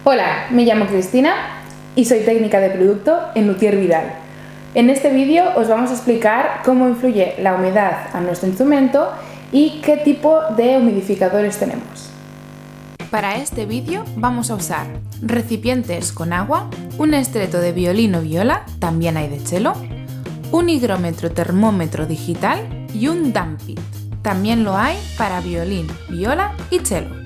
Hola, me llamo Cristina y soy técnica de producto en Luthier Vidal. En este vídeo os vamos a explicar cómo influye la humedad a nuestro instrumento y qué tipo de humidificadores tenemos. Para este vídeo vamos a usar recipientes con agua, un estreto de violín o viola, también hay de cello, un higrómetro termómetro digital y un Dampit. También lo hay para violín, viola y cello.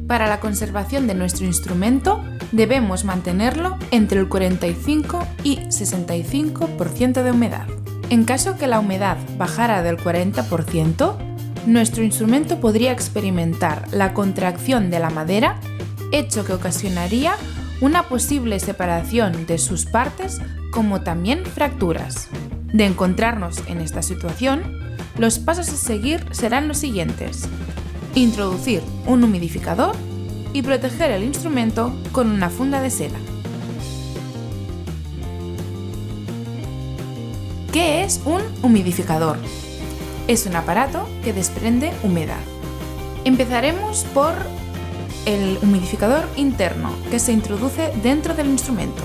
Para la conservación de nuestro instrumento debemos mantenerlo entre el 45 y 65% de humedad. En caso que la humedad bajara del 40%, nuestro instrumento podría experimentar la contracción de la madera, hecho que ocasionaría una posible separación de sus partes, como también fracturas. De encontrarnos en esta situación, los pasos a seguir serán los siguientes: introducir un humidificador y proteger el instrumento con una funda de seda. ¿Qué es un humidificador? Es un aparato que desprende humedad. Empezaremos por el humidificador interno, que se introduce dentro del instrumento.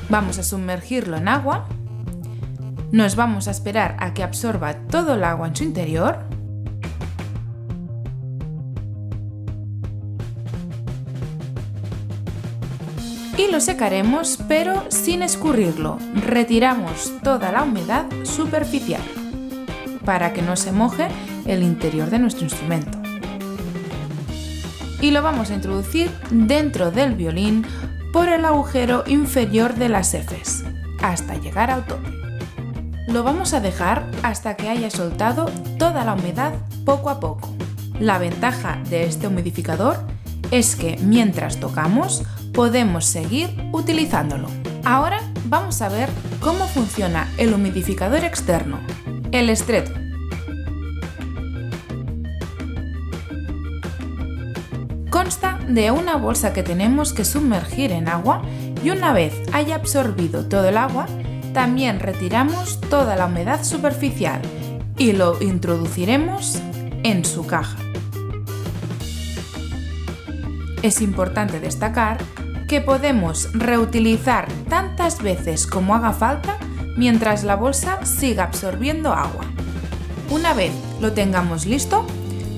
Vamos a sumergirlo en agua. Nos vamos a esperar a que absorba todo el agua en su interior. Y lo secaremos, pero sin escurrirlo. Retiramos toda la humedad superficial para que no se moje el interior de nuestro instrumento. Y lo vamos a introducir dentro del violín por el agujero inferior de las hefes, hasta llegar al tope. Lo vamos a dejar hasta que haya soltado toda la humedad poco a poco. La ventaja de este humidificador es que mientras tocamos podemos seguir utilizándolo. Ahora vamos a ver cómo funciona el humidificador externo, el estreto. Consta de una bolsa que tenemos que sumergir en agua y una vez haya absorbido todo el agua, también retiramos toda la humedad superficial y lo introduciremos en su caja. Es importante destacar que podemos reutilizar tantas veces como haga falta mientras la bolsa siga absorbiendo agua. Una vez lo tengamos listo,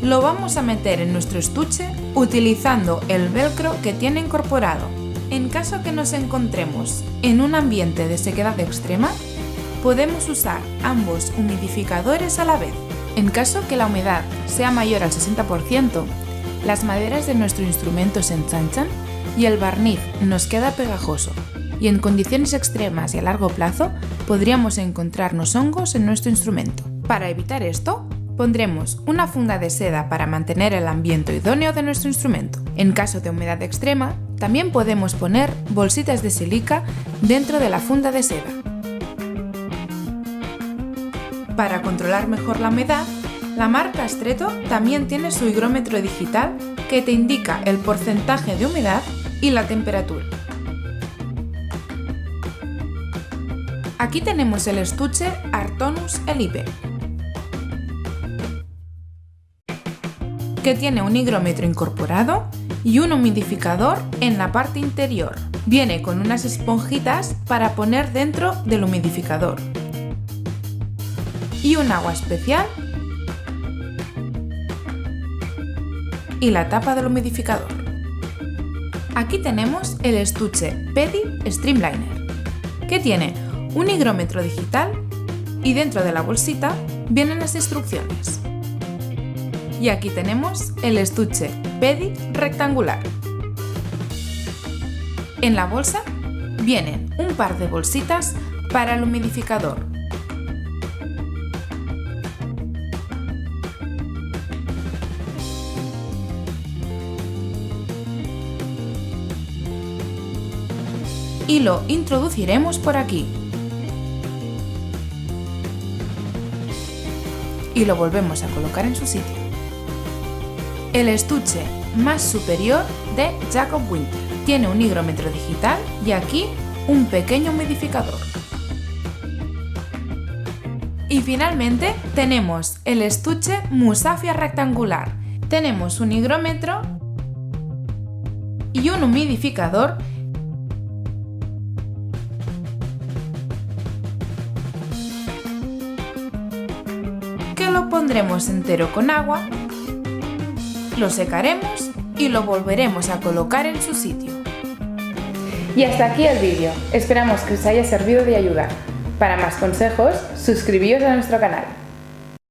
lo vamos a meter en nuestro estuche utilizando el velcro que tiene incorporado. En caso que nos encontremos en un ambiente de sequedad extrema, podemos usar ambos humidificadores a la vez. En caso que la humedad sea mayor al 60%, las maderas de nuestro instrumento se ensanchan y el barniz nos queda pegajoso, y en condiciones extremas y a largo plazo podríamos encontrarnos hongos en nuestro instrumento. Para evitar esto, pondremos una funda de seda para mantener el ambiente idóneo de nuestro instrumento. En caso de humedad extrema, también podemos poner bolsitas de silica dentro de la funda de seda. Para controlar mejor la humedad, la marca Estreto también tiene su higrómetro digital que te indica el porcentaje de humedad y la temperatura. Aquí tenemos el estuche Artonus Elipe, que tiene un higrómetro incorporado y un humidificador en la parte interior. Viene con unas esponjitas para poner dentro del humidificador y un agua especial y la tapa del humidificador. Aquí tenemos el estuche Pedi Streamliner, que tiene un higrómetro digital y dentro de la bolsita vienen las instrucciones. Y aquí tenemos el estuche Pedi rectangular. En la bolsa vienen un par de bolsitas para el humidificador. Y lo introduciremos por aquí. Y lo volvemos a colocar en su sitio. El estuche más superior de Jacob Winter tiene un higrómetro digital y aquí un pequeño humidificador. Y finalmente tenemos el estuche Musafia rectangular. Tenemos un higrómetro y un humidificador que lo pondremos entero con agua, lo secaremos y lo volveremos a colocar en su sitio. Y hasta aquí el vídeo. Esperamos que os haya servido de ayuda. Para más consejos, suscribíos a nuestro canal.